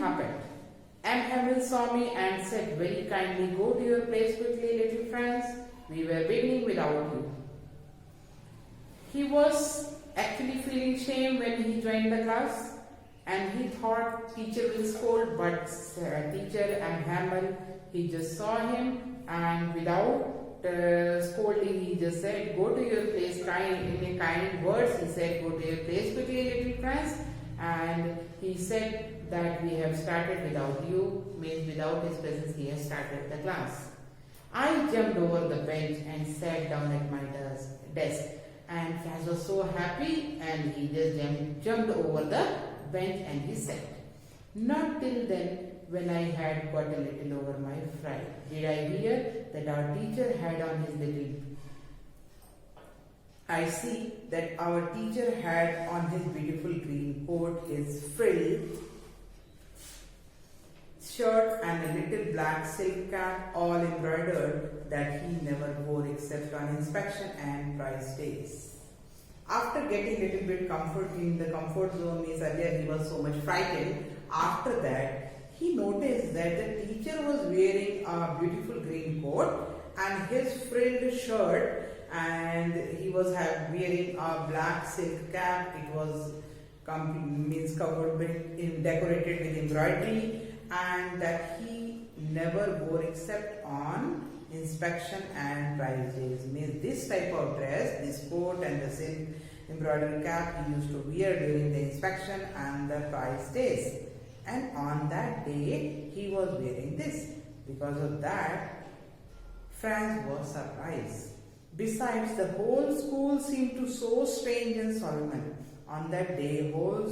happened. M. Hamel saw me and said very kindly, "Go to your place quickly, little Franz. We were beginning without you." He was actually feeling shame when he joined the class, and he thought teacher will scold, but teacher M. Hamel, he just saw him, and without scolding, he just said, "Go to your place," in a kind words. He said, "Go to your place quickly, little Franz," and he said that we have started without you, means without his presence he has started the class. I jumped over the bench and sat down at my desk, and Franz was so happy, and he just jumped over the bench and he sat. Not till then, when I had got a little over my fright, did I hear that our teacher had on his little I see that our teacher had on his beautiful green coat, his frilled shirt and a little black silk cap, all embroidered, that he never wore except on inspection and prize days. After getting a little bit comfort in the comfort zone, means earlier he was so much frightened, after that he noticed that the teacher was wearing a beautiful green coat and his frilled shirt, and he was wearing a black silk cap. It was covered with, decorated with embroidery, and that he never wore except on inspection and prize days. Means this type of dress, this coat and the silk embroidered cap, he used to wear during the inspection and the prize days. And on that day, he was wearing this. Because of that, Franz was surprised. Besides, the whole school seemed to so strange and solemn. On that day, whole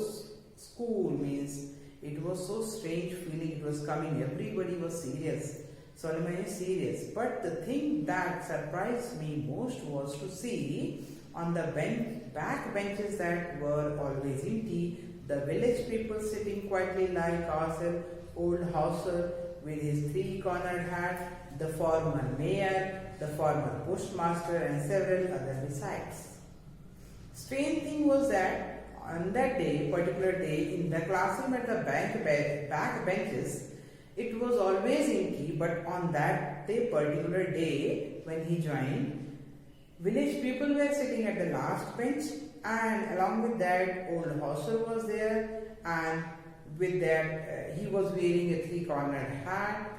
school, means it was so strange feeling, it was coming, everybody was serious, solemn and serious. But the thing that surprised me most was to see on the back benches that were always empty, the village people sitting quietly like ourselves, old Hauser with his three-cornered hat, the former mayor, the former postmaster, and several others besides. Strange thing was that on that day, particular day, in the classroom at the back benches, it was always empty, but on that particular day when he joined, village people were sitting at the last bench, and along with that, old Hauser was there, and with that, he was wearing a three-cornered hat.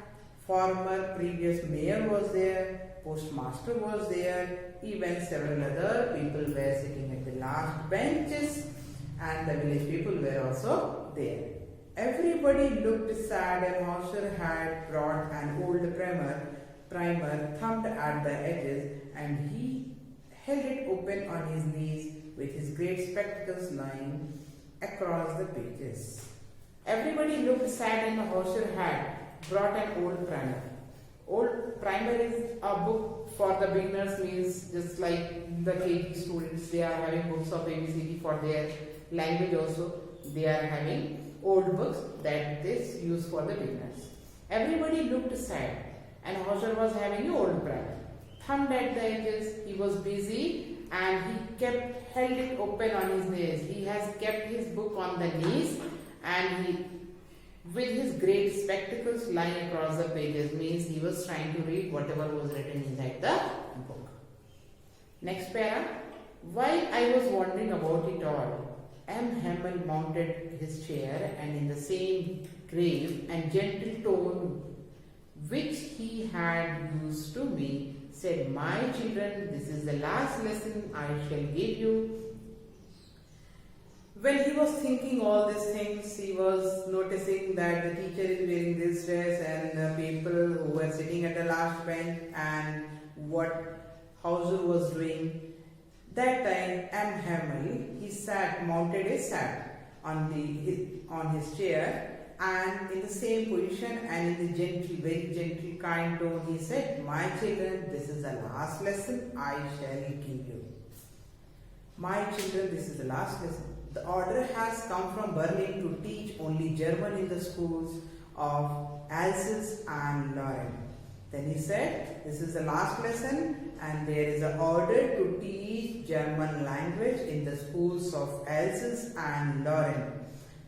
Former previous mayor was there, postmaster was there, even several other people were sitting at the last benches, and the village people were also there. Everybody looked sad, and Hauser had brought an old primer thumbed at the edges, and he held it open on his knees with his great spectacles lying across the pages. Everybody looked sad, and Hauser had brought an old primer. Old primer is a book for the beginners, means just like the KG students, they are having books of ABCD for their language also. They are having old books that is used for the beginners. Everybody looked sad, and Hauser was having an old primer. Thumbed at the edges, he was busy, and he held it open on his knees. He has kept his book on the knees, and with his great spectacles lying across the pages, means he was trying to read whatever was written inside the book. Next para. While I was wondering about it all, M. Hamel mounted his chair, and in the same grave and gentle tone which he had used to me, said, "My children, this is the last lesson I shall give you." When he was thinking all these things, he was noticing that the teacher is wearing this dress, and the people who were sitting at the last bench, and what Hauser was doing. That time, M. Hamel, he mounted a sat on his chair, and in the same position and in the gentle, very gentle, kind tone, he said, "My children, this is the last lesson I shall give you." My children, this is the last lesson. The order has come from Berlin to teach only German in the schools of Alsace and Lorraine. Then he said, this is the last lesson, and there is an order to teach German language in the schools of Alsace and Lorraine.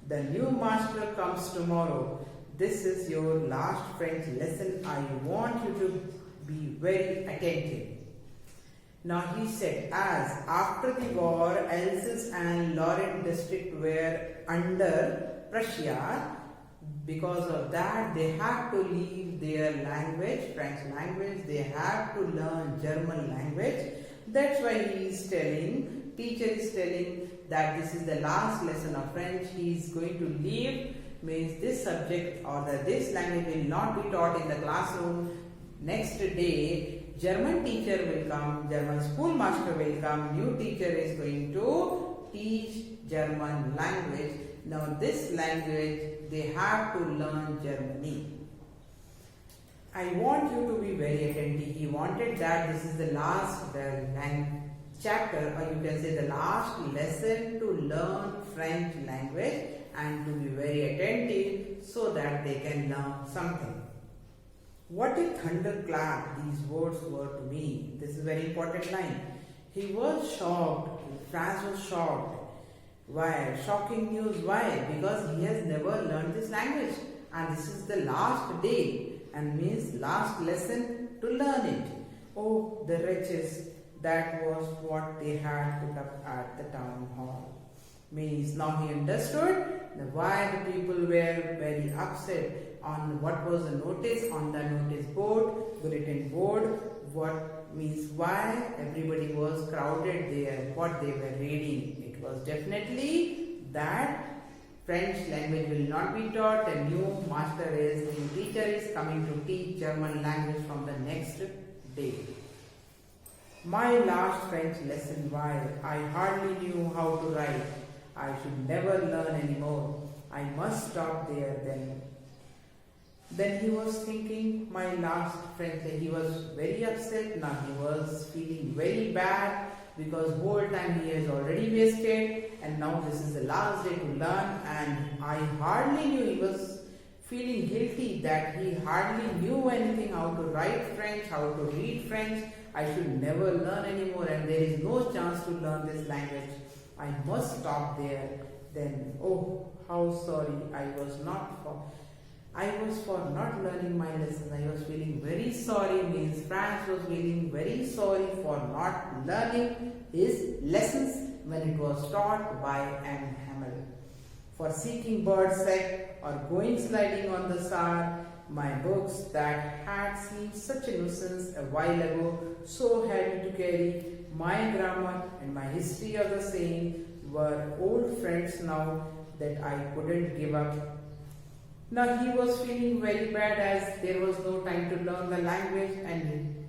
The new master comes tomorrow. This is your last French lesson. I want you to be very attentive. Now he said, as after the war, Alsace and Lorraine district were under Prussia. Because of that, they have to leave their language, French language. They have to learn German language. That's why he is telling, teacher is telling that this is the last lesson of French. He is going to leave, means this subject or this language will not be taught in the classroom. Next day, German teacher will come, German schoolmaster will come, new teacher is going to teach German language. Now this language, they have to learn Germany. I want you to be very attentive. He wanted that this is the last chapter, or you can say the last lesson to learn French language and to be very attentive so that they can learn something. What a thunderclap these words were to me. This is a very important line. He was shocked. Franz was shocked. Why? Shocking news. Why? Because he has never learned this language. And this is the last day. And means last lesson to learn it. Oh, the wretches. That was what they had put up at the town hall. Means now he understood why the people were very upset on what was the notice on the notice board, bulletin board, what means why everybody was crowded there, what they were reading. It was definitely that French language will not be taught, a new master is, new teacher is coming to teach German language from the next day. My last French lesson, why? I hardly knew how to write. I should never learn anymore. I must stop there then. Then he was thinking, my last French, he was very upset. Now he was feeling very bad because whole time he has already wasted and now this is the last day to learn, and I hardly knew, he was feeling guilty that he hardly knew anything how to write French, how to read French. I should never learn anymore and there is no chance to learn this language. I must stop there. Then, oh, how sorry I was for not learning my lesson. I was feeling very sorry, means Franz was feeling very sorry for not learning his lessons when it was taught by M. Hamel. For seeking bird's egg or going sliding on the sand, my books that had seemed such a nuisance a while ago, so heavy to carry, my grammar and my history of the same were old friends now that I couldn't give up. Now he was feeling very bad as there was no time to learn the language, and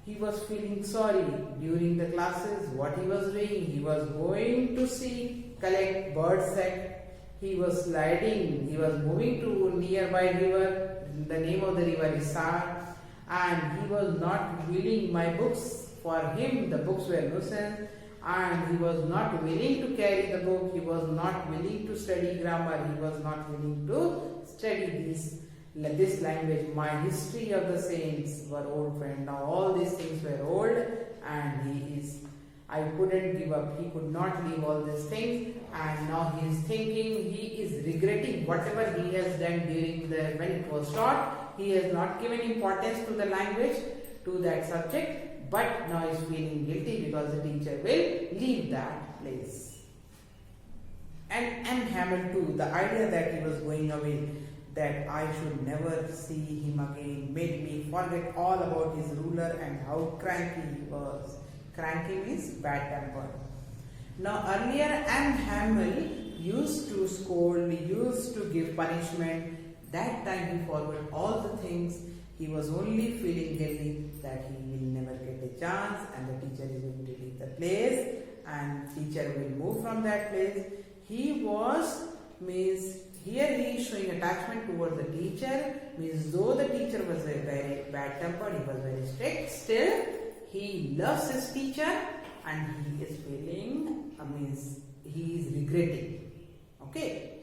he was feeling sorry during the classes. What he was doing, he was going to collect bird's egg. He was sliding, he was moving to nearby river. The name of the river is Saar, and he was not willing, my books, for him the books were nuisance, and he was not willing to carry the book, he was not willing to study grammar, he was not willing to study this language. My history of the saints were old friend. Now all these things were old, and I couldn't give up. He could not leave all these things, and now he is thinking, he is regretting whatever he has done during when it was taught. He has not given importance to the language, to that subject, but now he is feeling guilty because the teacher will leave that place. And M. Hamel too, the idea that he was going away, that I should never see him again, made me forget all about his ruler and how cranky he was. Cranky means bad tempered. Now earlier M. Hamel used to scold, used to give punishment. That time he forgot all the things. He was only feeling guilty that he will never get a chance, and the teacher is going to leave the place and teacher will move from that place. He was, means here he is showing attachment towards the teacher, means though the teacher was a very bad tempered, he was very strict, still he loves his teacher and he is feeling, means he is regretting. Okay.